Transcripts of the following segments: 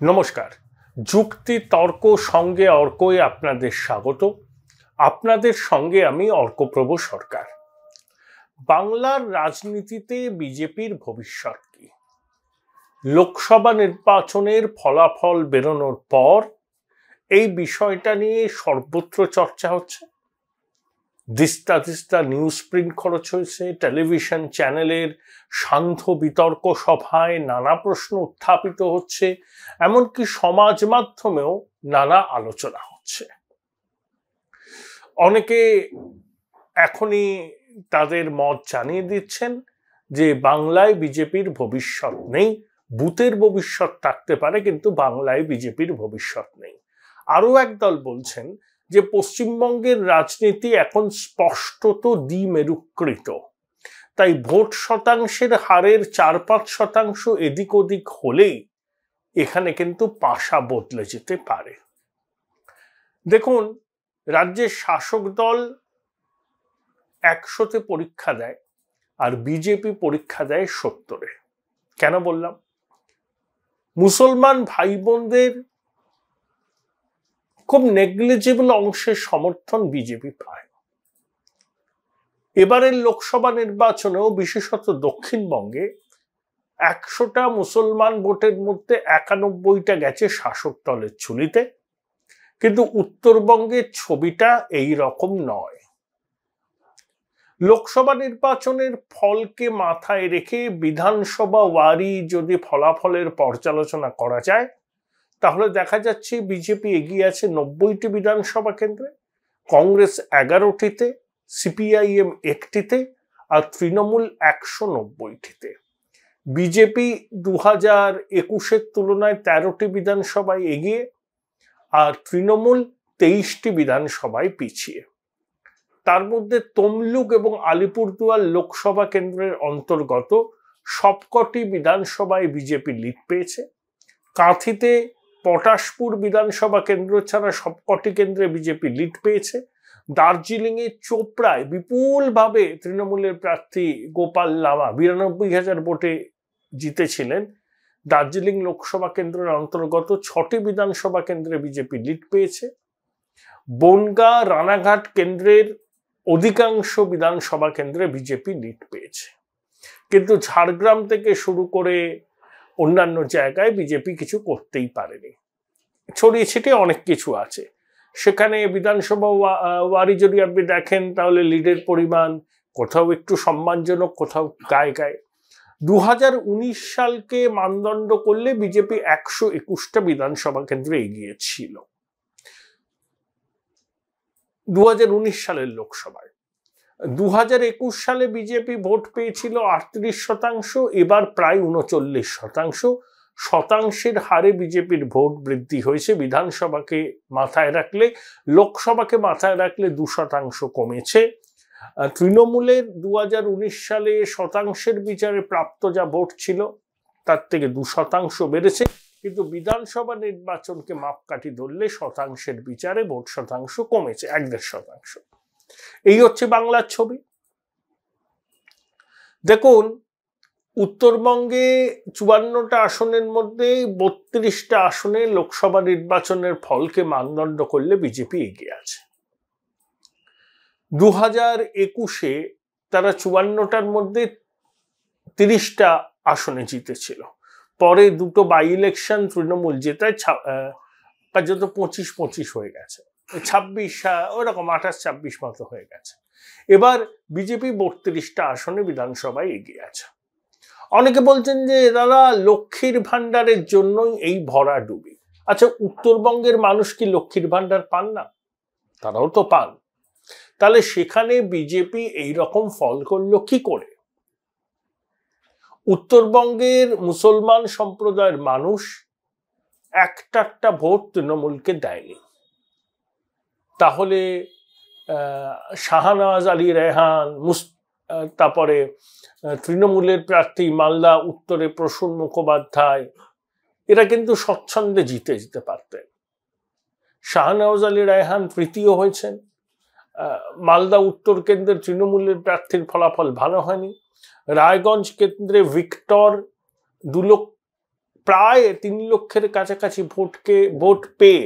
নমস্কার। যুক্তি তর্ক সঙ্গে অর্কই আপনাদের স্বাগত। আপনাদের সঙ্গে আমি অর্কপ্রভ সরকার। বাংলার রাজনীতিতে বিজেপির ভবিষ্যৎ কি? লোকসভা নির্বাচনের ফলাফল বেরোনোর পর এই বিষয়টা নিয়ে সর্বত্র চর্চা হচ্ছে। দিস্তা দিস্তা নিউজ প্রিন্ট খরচ হয়েছে, টেলিভিশন চ্যানেলের সান্ধ্য বিতর্ক সভায় নানা প্রশ্ন উত্থাপিত হচ্ছে, এমনকি সমাজ মাধ্যমেও নানা আলোচনা হচ্ছে। অনেকে এখনই তাদের মত জানিয়ে দিচ্ছেন যে বাংলায় বিজেপির ভবিষ্যৎ নেই, বুথের ভবিষ্যৎ থাকতে পারে কিন্তু বাংলায় বিজেপির ভবিষ্যৎ নেই। আরো একদল বলছেন যে পশ্চিমবঙ্গের রাজনীতি এখন স্পষ্টত দ্বিমেরুকৃত, তাই ভোট শতাংশের হারের 4-5% এদিক ওদিক হলেই এখানে কিন্তু পাশা বদলে যেতে পারে। দেখুন, রাজ্যের শাসক দল 100-তে পরীক্ষা দেয় আর বিজেপি পরীক্ষা দেয় 70-এ। কেন বললাম? মুসলমান ভাই বোনদের খুব নেগলিজিবল অংশের সমর্থন বিজেপি পায়। এবারের লোকসভা নির্বাচনেও বিশেষত দক্ষিণবঙ্গে 100টা মুসলমান ভোটের মধ্যে 91টা গেছে শাসক দলের ঝুলিতে, কিন্তু উত্তরবঙ্গের ছবিটা এই রকম নয়। লোকসভা নির্বাচনের ফলকে মাথায় রেখে বিধানসভা ওয়ারি যদি ফলাফলের পর্যালোচনা করা যায়, তাহলে দেখা যাচ্ছে বিজেপি এগিয়ে আছে 90টি বিধানসভা কেন্দ্রে, কংগ্রেস 11টিতে, সিপিআইএম 1টিতে আর তৃণমূল 190টিতে। বিজেপি 2021-এর তুলনায় 13টি বিধানসভায় এগিয়ে আর তৃণমূল 23টি বিধানসভায় পিছিয়ে। তার মধ্যে তমলুক এবং আলিপুরদুয়ার লোকসভা কেন্দ্রের অন্তর্গত সবকটি বিধানসভায় বিজেপি লিড পেয়েছে। কাঁথিতে পটাশপুর বিধানসভা কেন্দ্র ছাড়া সবকটি কেন্দ্রে বিজেপি লিড পেয়েছে। দার্জিলিংয়ে চোপড়ায় বিপুলভাবে তৃণমূলের প্রার্থী গোপাল লামা 92,000 ভোটে জিতেছিলেন। দার্জিলিং লোকসভা কেন্দ্রের অন্তর্গত 6টি বিধানসভা কেন্দ্রে বিজেপি লিড পেয়েছে। বনগাঁ রানাঘাট কেন্দ্রের অধিকাংশ বিধানসভা কেন্দ্রে বিজেপি লিড পেয়েছে, কিন্তু ঝাড়গ্রাম থেকে শুরু করে অন্যান্য জায়গায় বিজেপি কিছু করতেই পারেনি। ছড়িয়ে ছিটিয়ে অনেক কিছু আছে সেখানে। বিধানসভা ওয়ারি যদি আপনি দেখেন তাহলে লিডের পরিমাণ কোথাও একটু সম্মানজনক, কোথাও গায়ে গায়ে। 2019 সালকে মানদণ্ড করলে বিজেপি 121টা বিধানসভা কেন্দ্রে এগিয়ে ছিল 2019 সালের লোকসভায়। 2021 সালে বিজেপি ভোট পেয়েছিল 38%, এবার প্রায় 39%। শতাংশের হারে বিজেপির ভোট বৃদ্ধি হয়েছে। বিধানসভাকে মাথায় রাখলে, লোকসভাকে মাথায় রাখলে 2% কমেছে। তৃণমূলের 2019 সালে শতাংশের বিচারে প্রাপ্ত যা ভোট ছিল তার থেকে 2% বেড়েছে, কিন্তু বিধানসভা নির্বাচনকে মাপকাঠি ধরলে শতাংশের বিচারে ভোট শতাংশ কমেছে 1.5%। এই হচ্ছে বাংলার ছবি। দেখুন, উত্তরবঙ্গে 54টা আসনের মধ্যে 32টা আসনে লোকসভা নির্বাচনের ফলকে মানদণ্ড করলে বিজেপি এগিয়ে আছে। 2021-এ তারা 54টার মধ্যে 30টা আসনে জিতেছিল। পরে দুটো বাই ইলেকশন তৃণমূল জেতায় যত 25-25 হয়ে গেছে, 26 ওরকম 28-26 মতো হয়ে গেছে। এবার বিজেপি 32টা আসনে বিধানসভায় এগিয়ে আছে। অনেকে বলছেন যে দাদা লক্ষ্মীর ভান্ডারের জন্যই এই ভরাডুবি। আচ্ছা, উত্তরবঙ্গের মানুষ কি লক্ষ্মীর ভান্ডার পান না? তারাও তো পান। তাহলে সেখানে বিজেপি এই রকম ফল করলো কি করে? উত্তরবঙ্গের মুসলমান সম্প্রদায়ের মানুষ একটা ভোট তৃণমূলকে দেয়নি। তাহলে শাহনওয়াজ আলী রেহান, তারপরে তৃণমূলের প্রার্থী মালদা উত্তরে প্রসূন মুখোপাধ্যায়, এরা কিন্তু স্বচ্ছন্দে জিতে যেতে পারতেন। শাহনওয়াজ আলী রেহান তৃতীয় হয়েছেন। মালদা উত্তর কেন্দ্রের তৃণমূলের প্রার্থীর ফলাফল ভালো হয়নি। রায়গঞ্জ কেন্দ্রে ভিক্টর 2 প্রায় 3 লক্ষের কাছাকাছি ভোট পেয়ে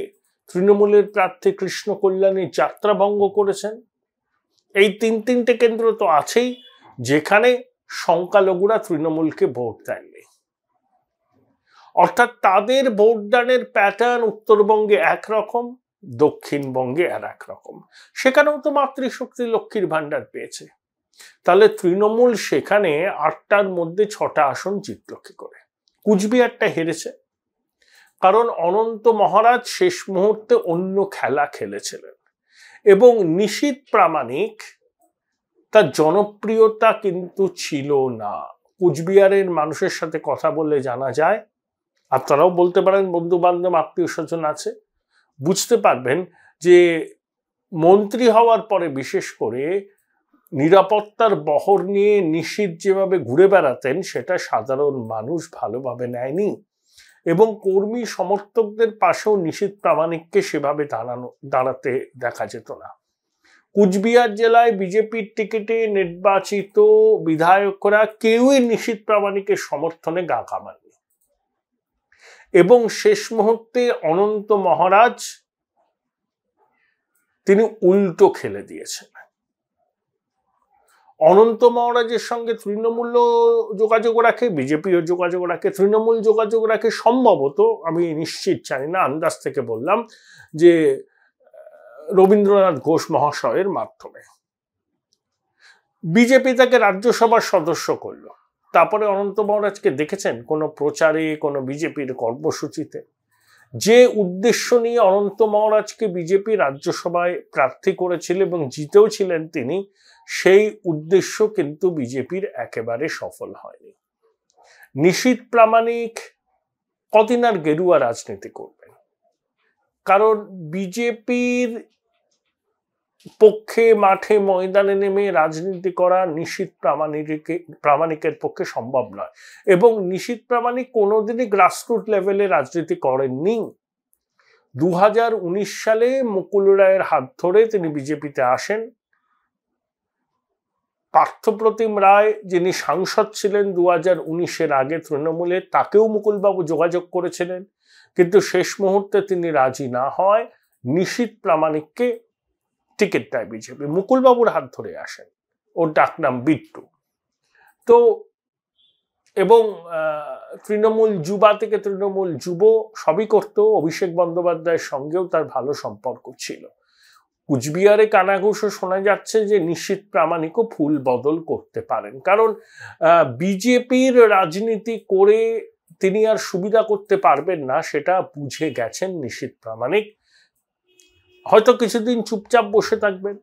তৃণমূলের প্রার্থী কৃষ্ণ কল্যাণী যাত্রা ভঙ্গ করেছেন। এই তিনটে কেন্দ্র তো আছেই যেখানে সংখ্যালঘুরা তৃণমূলকে ভোট দেননি। অর্থাৎ তাদের ভোটদানের প্যাটার্ন উত্তরবঙ্গে একরকম, দক্ষিণবঙ্গে আর এক রকম। সেখানেও তো মাতৃশক্তি লক্ষ্মীর ভান্ডার পেয়েছে। তাহলে তৃণমূল সেখানে 8টার মধ্যে 6টা আসন জিতল কি করে? কুচবিহারটা হেরেছে কারণ অনন্ত মহারাজ শেষ মুহূর্তে অন্য খেলা খেলেছিলেন এবং নিশীথ প্রামাণিক তার জনপ্রিয়তা কিন্তু ছিল না। কুচবিহারের মানুষের সাথে কথা বললে জানা যায়, আপনারাও বলতে পারেন, বন্ধু বান্ধব আত্মীয় স্বজন আছে, বুঝতে পারবেন যে মন্ত্রী হওয়ার পরে বিশেষ করে নিরাপত্তার বহর নিয়ে নিশীথ যেভাবে ঘুরে বেড়াতেন সেটা সাধারণ মানুষ ভালোভাবে নেয়নি এবং কর্মী সমর্থকদের পাশেও নিশীথ প্রামাণিককে সেভাবে দাঁড়াতে দেখা যেত না। কুচবিহার জেলায় বিজেপির টিকিটে নির্বাচিত বিধায়করা কেউই নিশীথ প্রামাণিকের সমর্থনে গা কামাননি এবং শেষ মুহূর্তে অনন্ত মহারাজ তিনি উল্টো খেলে দিয়েছেন। অনন্ত মহারাজের সঙ্গে তৃণমূলও যোগাযোগ রাখে, বিজেপিও যোগাযোগ রাখে। তৃণমূল যোগাযোগ রাখে সম্ভবত, আমি নিশ্চিত জানি না, আন্দাজ থেকে বললাম, যে রবীন্দ্রনাথ ঘোষ মহাশয়ের মাধ্যমে। বিজেপি তাকে রাজ্যসভার সদস্য করলো। তারপরে অনন্ত মহারাজকে দেখেছেন কোনো প্রচারে, কোনো বিজেপির কর্মসূচিতে? যে উদ্দেশ্য নিয়ে অনন্ত মহারাজকে বিজেপি রাজ্যসভায় প্রার্থী করেছিল এবং জিতেও ছিলেন তিনি, সেই উদ্দেশ্য কিন্তু বিজেপির একেবারে সফল হয়নি। নিশীথ প্রামাণিক কদিন আর গেরুয়া রাজনীতি করবেন? কারণ বিজেপির পক্ষে মাঠে ময়দানে নেমে রাজনীতি করা নিশীথ প্রামাণিকের পক্ষে সম্ভব নয় এবং নিশীথ প্রামাণিক কোনোদিনই গ্রাসরুট লেভেলে রাজনীতি করেননি। 2019 সালে মুকুল রায়ের হাত ধরে তিনি বিজেপিতে আসেন। পার্থপ্রতিম রায় যিনি সাংসদ ছিলেন 2019-এর আগে তৃণমূলে, তাকেও মুকুলবাবু যোগাযোগ করেছিলেন, কিন্তু শেষ মুহূর্তে তিনি রাজি না হয় নিশীথ প্রামাণিককে টিকিট দেয় বিজেপি। মুকুলবাবুর হাত ধরে আসেন, ওর ডাকনাম বিট্টু। তো এবং তৃণমূল যুবা থেকে তৃণমূল যুব সবই করত। অভিষেক বন্দ্যোপাধ্যায়ের সঙ্গেও তার ভালো সম্পর্ক ছিল। কুচবিহারে কানাঘুষো শোনা যাচ্ছে যে নিশীথ প্রামাণিকও ফুল বদল করতে পারেন, কারণ বিজেপির রাজনীতি করে তিনি আর সুবিধা করতে পারবেন না, সেটা বুঝে গেছেন নিশীথ প্রামাণিক। হয়তো কিছুদিন চুপচাপ বসে থাকবেন,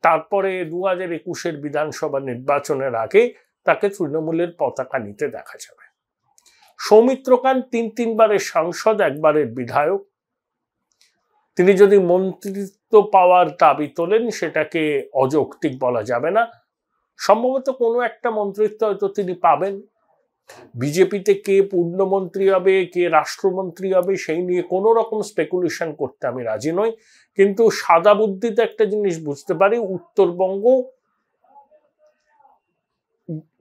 তারপরে 2021-এর বিধানসভা নির্বাচনের আগে তাকে তৃণমূলের পতাকা নিতে দেখা যাবে। সৌমিত্র খান 3বারের সাংসদ, 1বারের বিধায়ক। তিনি যদি মন্ত্রিত্ব পাওয়ার দাবি তোলেন সেটাকে অযৌক্তিক বলা যাবে না। সম্ভবত কোনো একটা মন্ত্রিত্ব হয়তো তিনি পাবেন। বিজেপিতে কে পূর্ণমন্ত্রী হবে, কে রাষ্ট্রমন্ত্রী হবে, সেই নিয়ে কোনো রকম স্পেকুলেশন করতে আমি রাজি নই। কিন্তু সাদা বুদ্ধিতে একটা জিনিস বুঝতে পারি, উত্তরবঙ্গ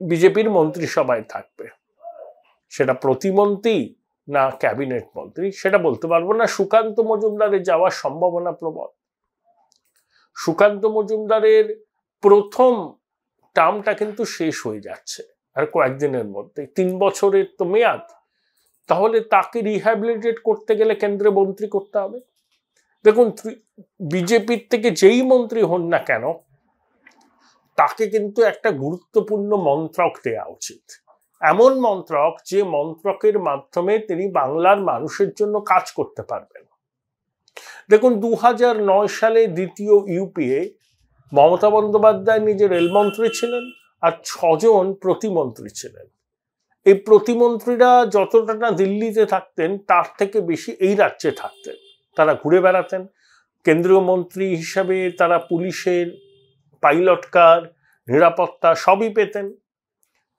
বিজেপির মন্ত্রিসভায় থাকবে। সেটা প্রতিমন্ত্রী না ক্যাবিনেট মন্ত্রী সেটা বলতে পারবো না। সুকান্ত মজুমদারের যাওয়ার সম্ভাবনা প্রবল। সুকান্ত মজুমদারের প্রথম টার্মটা কিন্তু শেষ হয়ে যাচ্ছে আর কয়েকদিনের মধ্যে, 3 বছরের তো মেয়াদ। তাহলে তাকে রিহ্যাবিলিটেট করতে গেলে কেন্দ্রে মন্ত্রী করতে হবে। দেখুন, বিজেপির থেকে যেই মন্ত্রী হন না কেন তাকে কিন্তু একটা গুরুত্বপূর্ণ মন্ত্রক দেওয়া উচিত, এমন মন্ত্রক যে মন্ত্রকের মাধ্যমে তিনি বাংলার মানুষের জন্য কাজ করতে পারবেন। দেখুন, 2009 সালে দ্বিতীয় ইউপিএ মমতা বন্দ্যোপাধ্যায় নিজে রেলমন্ত্রী ছিলেন আর 6 জন প্রতিমন্ত্রী ছিলেন। এই প্রতিমন্ত্রীরা যতটা না দিল্লিতে থাকতেন তার থেকে বেশি এই রাজ্যে থাকতেন, তারা ঘুরে বেড়াতেন। কেন্দ্রীয় মন্ত্রী হিসাবে তারা পুলিশের, পাইলট কার, নিরাপত্তা সবই পেতেন।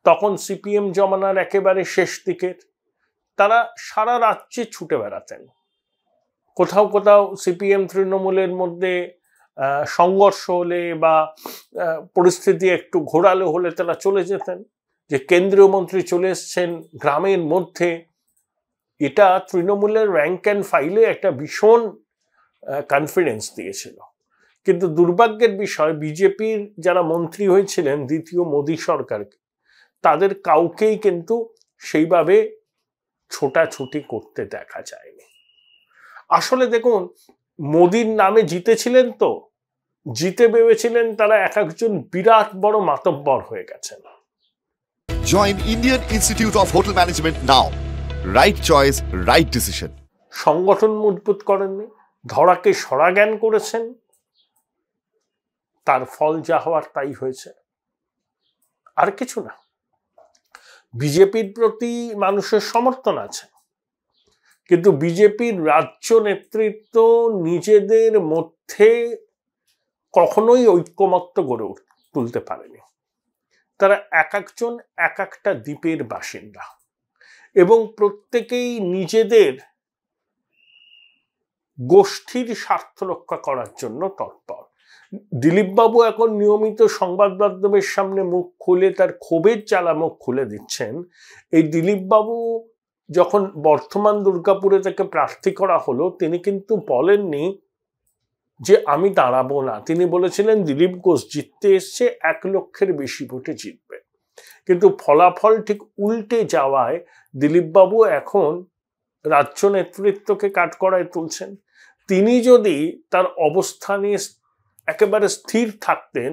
তখন সিপিএম জমানার একেবারে শেষ দিকের, তারা সারা রাজ্যে ছুটে বেড়াতেন। কোথাও কোথাও সিপিএম তৃণমূলের মধ্যে সংঘর্ষ হলে বা পরিস্থিতি একটু ঘোরালো হলে তারা চলে যেতেন। যে কেন্দ্রীয় মন্ত্রী চলে এসছেন গ্রামের মধ্যে, এটা তৃণমূলের র্যাঙ্ক অ্যান্ড ফাইলে একটা ভীষণ কনফিডেন্স দিয়েছিল। কিন্তু দুর্ভাগ্যের বিষয়, বিজেপির যারা মন্ত্রী হয়েছিলেন দ্বিতীয় মোদী সরকারকে, তাদের কাউকেই কিন্তু সেইভাবে ছোটাছুটি করতে দেখা যায়নি। আসলে দেখুন, মোদির নামে জিতেছিলেন, তো জিতে ভেবেছিলেন তারা এক একজন বিরাট বড় মাতব্বর হয়ে গেছেন। Join Indian Institute of Hotel Management now. Right choice, right decision. সংগঠন মজবুত করেননি, ধরাকে সরা জ্ঞান করেছেন, তার ফল যা হওয়ার তাই হয়েছে, আর কিছু না। বিজেপির প্রতি মানুষের সমর্থন আছে, কিন্তু বিজেপির রাজ্য নেতৃত্ব নিজেদের মধ্যে কখনোই ঐক্যমত্য গড়ে তুলতে পারেনি। তারা এক একজন এক একটা দ্বীপের বাসিন্দা এবং প্রত্যেকেই নিজেদের গোষ্ঠীর স্বার্থ রক্ষা করার জন্য তৎপর। দিলীপবাবু এখন নিয়মিত সংবাদ মাধ্যমের সামনে মুখ খুলে তার ক্ষোভের জ্বালা মুখ খুলে দিচ্ছেন। এই দিলীপবাবু যখন বর্ধমান দুর্গাপুরে তাকে প্রার্থী করা হলো, তিনি কিন্তু বলেননি যে আমি দাঁড়াবো না। তিনি বলেছিলেন দিলীপ ঘোষ জিততে এসছে, 1 লক্ষের বেশি ভোটে জিতবে। কিন্তু ফলাফল ঠিক উল্টে যাওয়ায় দিলীপবাবু এখন রাজ্য নেতৃত্বকে কাঠগড়ায় তুলছেন। তিনি যদি তার অবস্থানে একেবারে স্থির থাকতেন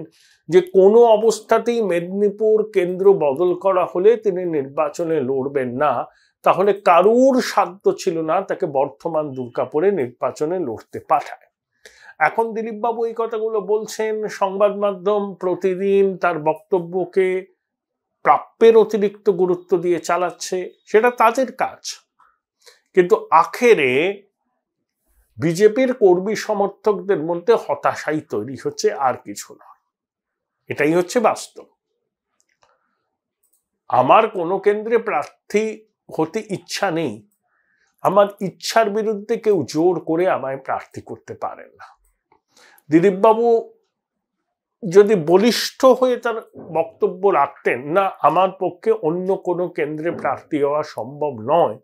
যে কোনো অবস্থাতেই মেদিনীপুর কেন্দ্র বদল করা হলে তিনি নির্বাচনে লড়বেন না, তাহলে কারুর সাধ্য ছিল না তাকে বর্ধমান দুর্গাপুরে নির্বাচনে লড়তে পাঠায়। এখন দিলীপবাবু এই কথাগুলো বলছেন, সংবাদ মাধ্যম প্রতিদিন তার বক্তব্যকে প্রাপ্যের অতিরিক্ত গুরুত্ব দিয়ে চালাচ্ছে, সেটা তাদের কাজ। কিন্তু আখেরে বিজেপির কর্মী সমর্থকদের মধ্যে হতাশাই তৈরি হচ্ছে, আর কিছু না। এটাই হচ্ছে বাস্তব। আমার কোনো কেন্দ্রে প্রার্থী হতে ইচ্ছা নেই, আমার ইচ্ছার বিরুদ্ধে কেউ জোর করে আমায় প্রার্থী করতে পারেন না। দিলীপবাবু যদি বলিষ্ঠ হয়ে তার বক্তব্য রাখতেন, না আমার পক্ষে অন্য কোনো কেন্দ্রে প্রার্থী হওয়া সম্ভব নয়,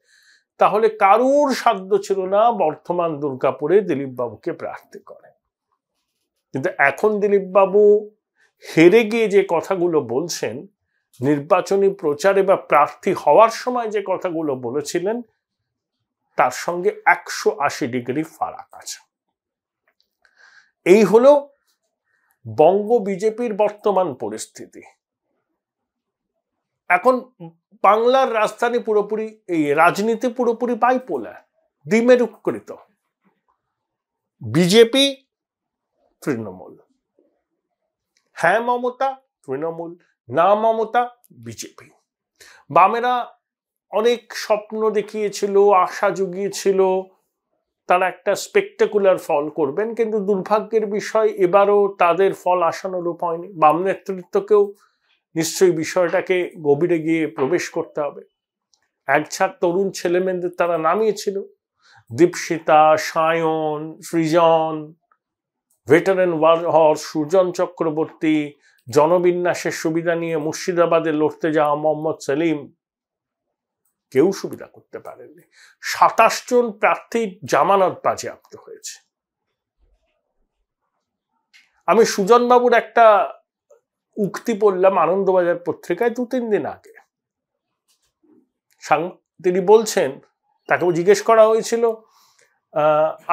তাহলে কারুর সাধ্য ছিল না বর্ধমান দুর্গাপুরে দিলীপবাবুকে প্রার্থী করে। কিন্তু এখন দিলীপবাবু হেরে গিয়ে যে কথাগুলো বলছেন, নির্বাচনী প্রচারে বা প্রার্থী হওয়ার সময় যে কথাগুলো বলেছিলেন, তার সঙ্গে 180 ডিগ্রি ফারাক আছে। এই হলো বঙ্গ বিজেপির বর্তমান পরিস্থিতি। এখন বাংলার রাজধানী পুরোপুরি, এই রাজনীতি পুরোপুরি বাইপোলার, দ্বিমেরুকৃত। বিজেপি তৃণমূল, হ্যাঁ মমতা তৃণমূল, না মমতা বিজেপি। বামেরা অনেক স্বপ্ন দেখিয়েছিল, আশা জুগিয়েছিল তারা একটা স্পেকটাকুলার ফল করবেন, কিন্তু দুর্ভাগ্যের বিষয় এবারও তাদের ফল আশানুরূপ হয়নি। বাম নেতৃত্বকেও নিশ্চয়ই বিষয়টাকে গভীরে গিয়ে প্রবেশ করতে হবে। একঝাঁক তরুণ ছেলেমেয়েদের তারা নামিয়েছিল, দীপশিতা, সায়ন, সৃজন, ভেটারেন ওয়ারহর্স, সুজন চক্রবর্তী, জনবিন্যাসের সুবিধা নিয়ে মুর্শিদাবাদে লড়তে যাওয়া মোহাম্মদ সেলিম, কেউ সুবিধা করতে পারেননি। 27 জন প্রার্থীর জামানত বাজেয়াপ্ত হয়েছে। আমি সুজন বাবুর একটা উক্তি পড়লাম আনন্দবাজার পত্রিকায় 2-3 দিন আগে। তিনি বলছেন, তাকে জিজ্ঞেস করা হয়েছিল,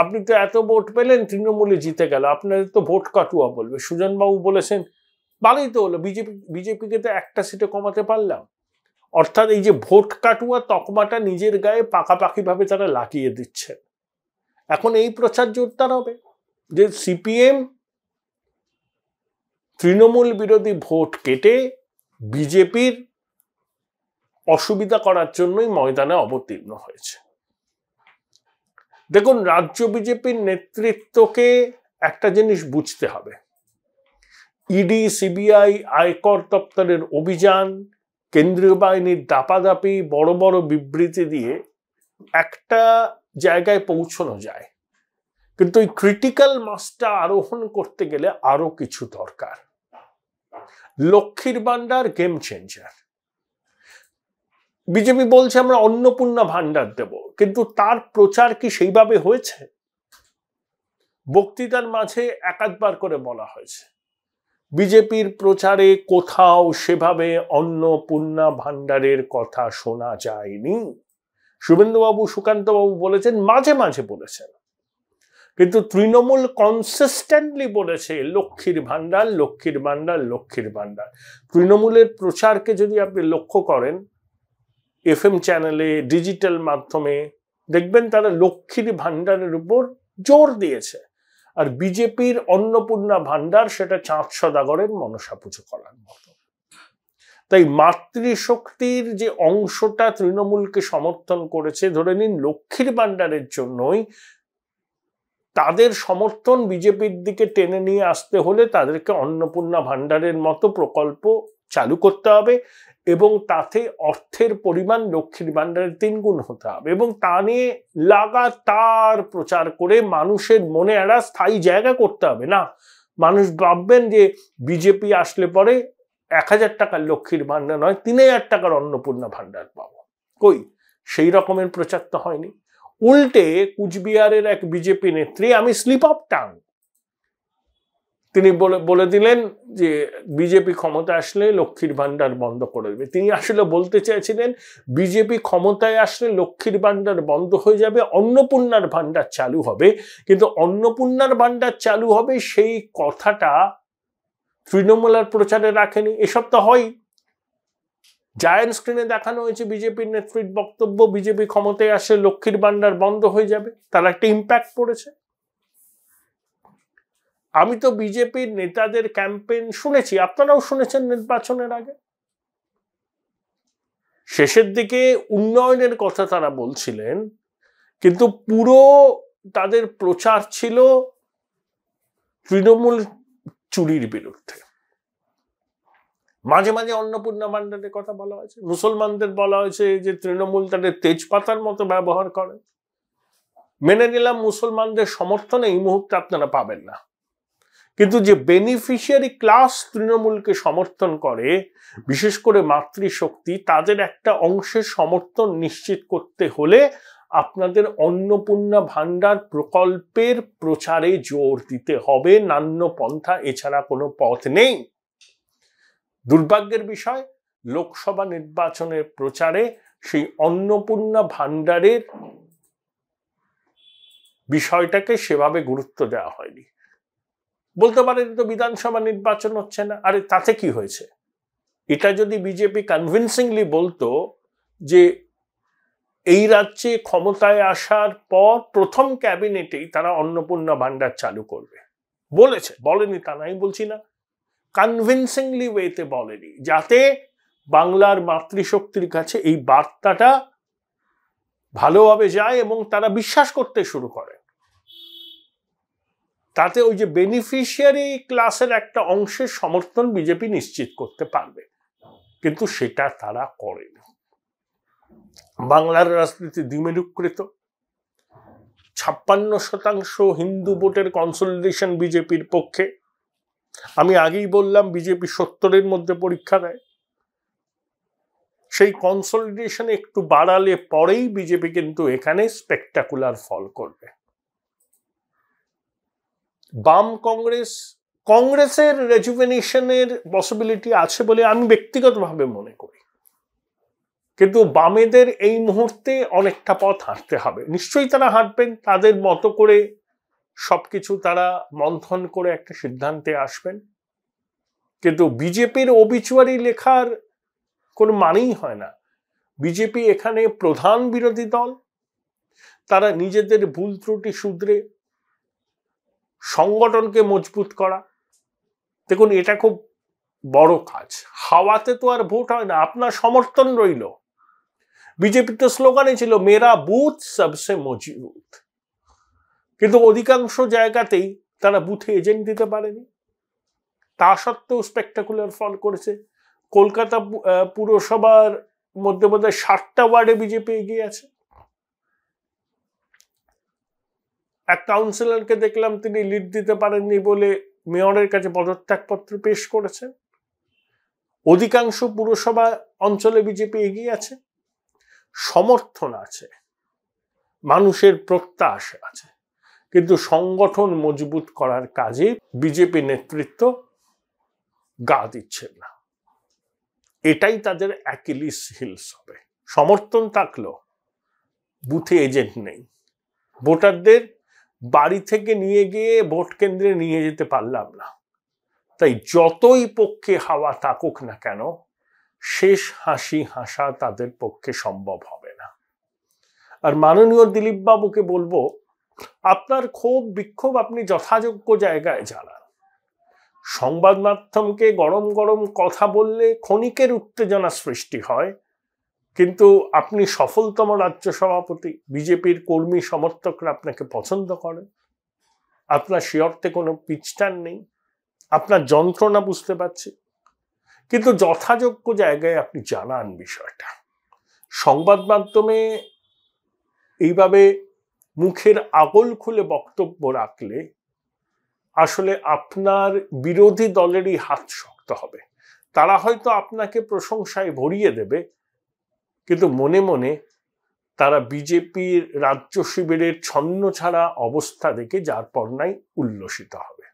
আপনি তো এত ভোট পেলেন, তৃণমূলে জিতে গেল, আপনাদের তো ভোট কাটুয়া বলবে। সুজন বাবু বলেছেন, ভালোই তো হলো, বিজেপিকে তো একটা সিটে কমাতে পারলাম। অর্থাৎ এই যে ভোট কাটুয়া তকমাটা নিজের গায়ে পাকাপাকি ভাবে তারা লাগিয়ে দিচ্ছে। এখন এই প্রচার জোরদার হবে যে সিপিএম তৃণমূল বিরোধী ভোট কেটে বিজেপির অসুবিধা করার জন্যই ময়দানে অবতীর্ণ হয়েছে। দেখুন, রাজ্য বিজেপির নেতৃত্বকে একটা জিনিস বুঝতে হবে। ইডি, সিবিআই, আয়কর দপ্তরের অভিযান, কেন্দ্রীয় বাহিনীর দাপাদাপি, বড় বড় বিবৃতি দিয়ে একটা জায়গায় পৌঁছানো যায়, কিন্তু এই ক্রিটিক্যাল মাসটা আরোহণ করতে গেলে আরো কিছু দরকার। লক্ষ্মীর ভান্ডার গেম চেঞ্জার, বিজেপি বলছে আমরা অন্নপূর্ণা ভান্ডার দেব, কিন্তু তার প্রচার কি সেইভাবে হয়েছে? বক্তৃতার মাঝে একাধবার করে বলা হয়েছে, বিজেপির প্রচারে কোথাও সেভাবে অন্নপূর্ণা ভান্ডারের কথা শোনা যায়নি। শুভেন্দুবাবু, সুকান্তবাবু বলেছেন, মাঝে মাঝে বলেছেন, কিন্তু তৃণমূল কনসিস্টেন্টলি বলেছে লক্ষ্মীর ভান্ডার, লক্ষ্মীর ভান্ডার, লক্ষ্মীর ভান্ডার। তৃণমূলের প্রচারকে যদি আপনি লক্ষ্য করেন, FM চ্যানেলে, ডিজিটাল মাধ্যমে, দেখবেন তারা লক্ষ্মীর ভান্ডারের উপর জোর দিয়েছে। আর বিজেপির অন্নপূর্ণা ভান্ডার সেটা চাঁদ সদাগরের মনসা পুজো করার মতো। তাই মাতৃশক্তির যে অংশটা তৃণমূলকে সমর্থন করেছে, ধরে নিন লক্ষ্মীর ভান্ডারের জন্যই, তাদের সমর্থন বিজেপির দিকে টেনে নিয়ে আসতে হলে তাদেরকে অন্নপূর্ণা ভান্ডারের মতো প্রকল্প চালু করতে হবে এবং তাতে অর্থের পরিমাণ লক্ষ্মীর ভান্ডারের 3 গুণ হতে হবে এবং তা নিয়ে লাগাতার প্রচার করে মানুষের মনে একটা স্থায়ী জায়গা করতে হবে। না, মানুষ ভাববেন যে বিজেপি আসলে পরে 1000 টাকার লক্ষ্মীর ভান্ডার নয়, 3000 টাকার অন্নপূর্ণা ভান্ডার পাবো। কই, সেই রকমের প্রচার তো হয়নি। উল্টে কুচবিহারের এক বিজেপি নেত্রী, আমি স্লিপ অফ টাং, তিনি বলে দিলেন যে বিজেপি ক্ষমতা আসলে লক্ষ্মীর ভান্ডার বন্ধ করে দেবে। তিনি আসলে বলতে চাইছিলেন বিজেপি ক্ষমতায় আসলে লক্ষ্মীর ভান্ডার বন্ধ হয়ে যাবে, অন্নপূর্ণার ভান্ডার চালু হবে। কিন্তু অন্নপূর্ণার ভান্ডার চালু হবে সেই কথাটা তৃণমূলের প্রচারে রাখেনি। এসব তো হয়, জায়ান্ট স্ক্রিনে দেখানো হয়েছে বিজেপির নেত্রীর বক্তব্য, বিজেপি ক্ষমতায় আসলে লক্ষ্মীর ভান্ডার বন্ধ হয়ে যাবে, তার একটা ইম্প্যাক্ট পড়েছে। আমি তো বিজেপির নেতাদের ক্যাম্পেইন শুনেছি, আপনারাও শুনেছেন নির্বাচনের আগে। শেষের দিকে উন্নয়নের কথা তারা বলছিলেন, কিন্তু পুরো তাদের প্রচার ছিল তৃণমূল চুরির বিরুদ্ধে। মাঝে মাঝে অন্নপূর্ণা ভান্ডারের কথা বলা হয়েছে, মুসলমানদের বলা হয়েছে যে তৃণমূল তাদের তেজপাতার মতো ব্যবহার করে। মেনে নিলাম মুসলমানদের সমর্থন এই মুহূর্তে আপনারা পাবেন না, কিন্তু যে বেনিফিশিয়ারি ক্লাস তৃণমূলকে সমর্থন করে, বিশেষ করে মাতৃশক্তি, তাদের একটা অংশের সমর্থন নিশ্চিত করতে হলে আপনাদের অন্নপূর্ণা ভান্ডার প্রকল্পের প্রচারে জোর দিতে হবে, নান্য পন্থা এছাড়া কোনো পথ নেই। দুর্ভাগ্যের বিষয়, লোকসভা নির্বাচনের প্রচারে সেই অন্নপূর্ণা ভান্ডারের বিষয়টাকে সেভাবে গুরুত্ব দেওয়া হয়নি। বলতে পারেন তো বিধানসভা নির্বাচন হচ্ছে না, আরে তাতে কি হয়েছে? এটা যদি বিজেপি কনভিনসিংলি বলতো যে এই রাজ্যে ক্ষমতায় আসার পর প্রথম ক্যাবিনেটেই তারা অন্নপূর্ণা ভান্ডার চালু করবে, বলেছে, বলেনি তা নাই বলছি না, কনভিনসিংলি ওয়েতে বলেনি, যাতে বাংলার মাতৃশক্তির কাছে এই বার্তাটা ভালোভাবে যায় এবং তারা বিশ্বাস করতে শুরু করে। তাতে ওই যে বেনিফিশিয়ারি ক্লাসের একটা অংশের সমর্থন বিজেপি নিশ্চিত করতে পারবে, কিন্তু সেটা তারা করেনি। বাংলার রাজনীতি দ্বিমেরুকৃত। 56% হিন্দু ভোটের কনসলিডেশন বিজেপির পক্ষে। আমি আগেই বললাম বিজেপি 70-এর মধ্যে পরীক্ষা দেয়। সেই কনসলিডেশন একটু বাড়ালে পরেই বিজেপি কিন্তু এখানে স্পেকটাকুলার ফল করবে। বাম কংগ্রেসের রেজুভেনেশনের পসিবিলিটি আছে বলে আমি ব্যক্তিগতভাবে মনে করি, কিন্তু বামেদের এই মুহূর্তে অনেকটা পথ হাঁটতে হবে। নিশ্চয়ই তারা হাঁটবেন, তাদের মতো করে সবকিছু তারা মন্থন করে একটা সিদ্ধান্তে আসবেন, কিন্তু বিজেপির ওবিচুয়ারি লেখার কোনো মানেই হয় না। বিজেপি এখানে প্রধান বিরোধী দল, তারা নিজেদের ভুল ত্রুটি শুধরে সংগঠনকে মজবুত করা। দেখুন, এটা খুব বড় কাজ। হাওয়াতে তো আর ভোট হয় না, আপনার সমর্থন রইল। বিজেপির তো স্লোগানই ছিল মেরা বুথ সবসে মজবুত, কিন্তু অধিকাংশ জায়গাতেই তারা বুথে এজেন্ট দিতে পারেনি। তা সত্ত্বেও স্পেকটাকুলার ফল করেছে। কলকাতা পুরসভার মধ্যে বোধহয় 60টা ওয়ার্ডে বিজেপি এগিয়ে আছে। এক কাউন্সিলরকে দেখলাম তিনি লিড দিতে পারেননি বলে মেয়রের কাছে পদত্যাগপত্র পেশ করেছেন। অধিকাংশ পুরসভা অঞ্চলে বিজেপি এগিয়ে আছে। সমর্থন আছে, মানুষের প্রত্যাশা আছে, কিন্তু সংগঠন মজবুত করার কাজে বিজেপি নেতৃত্ব গা দিচ্ছেন না। এটাই তাদের অ্যাকিলিস হিলস হবে। সমর্থন থাকলো, বুথে এজেন্ট নেই, ভোটারদের বাড়ি থেকে নিয়ে গিয়ে ভোট কেন্দ্রে নিয়ে যেতে পারলাম না। তাই যতই পক্ষে হাওয়া থাকুক না কেন, শেষ হাসি হাসা তাদের পক্ষে সম্ভব হবে না। আর মাননীয় দিলীপ বাবুকে বলবো, আপনার ক্ষোভ বিক্ষোভ আপনি যথাযোগ্য জায়গায় জানান। সংবাদ মাধ্যমকে গরম গরম কথা বললে ক্ষণিকের উত্তেজনা সৃষ্টি হয়, কিন্তু আপনি সফলতম রাজ্য সভাপতি, বিজেপির কর্মী সমর্থকরা আপনাকে পছন্দ করেন, আপনার সে অর্থে কোনো পিছটান নেই, আপনার যন্ত্রণা বুঝতে পারছি, কিন্তু যথাযোগ্য জায়গায় আপনি জানান বিষয়টা। সংবাদ মাধ্যমে এইভাবে মুখের আগল খুলে বক্তব্য রাখলে আসলে আপনার বিরোধী দলেরই হাত শক্ত হবে। তারা হয়তো আপনাকে প্রশংসায় ভরিয়ে দেবে, কিন্তু মনে মনে তারা বিজেপির রাজ্য শিবিরের ছন্ন ছাড়া অবস্থা দেখে যার পর নাই উল্লসিত হবে।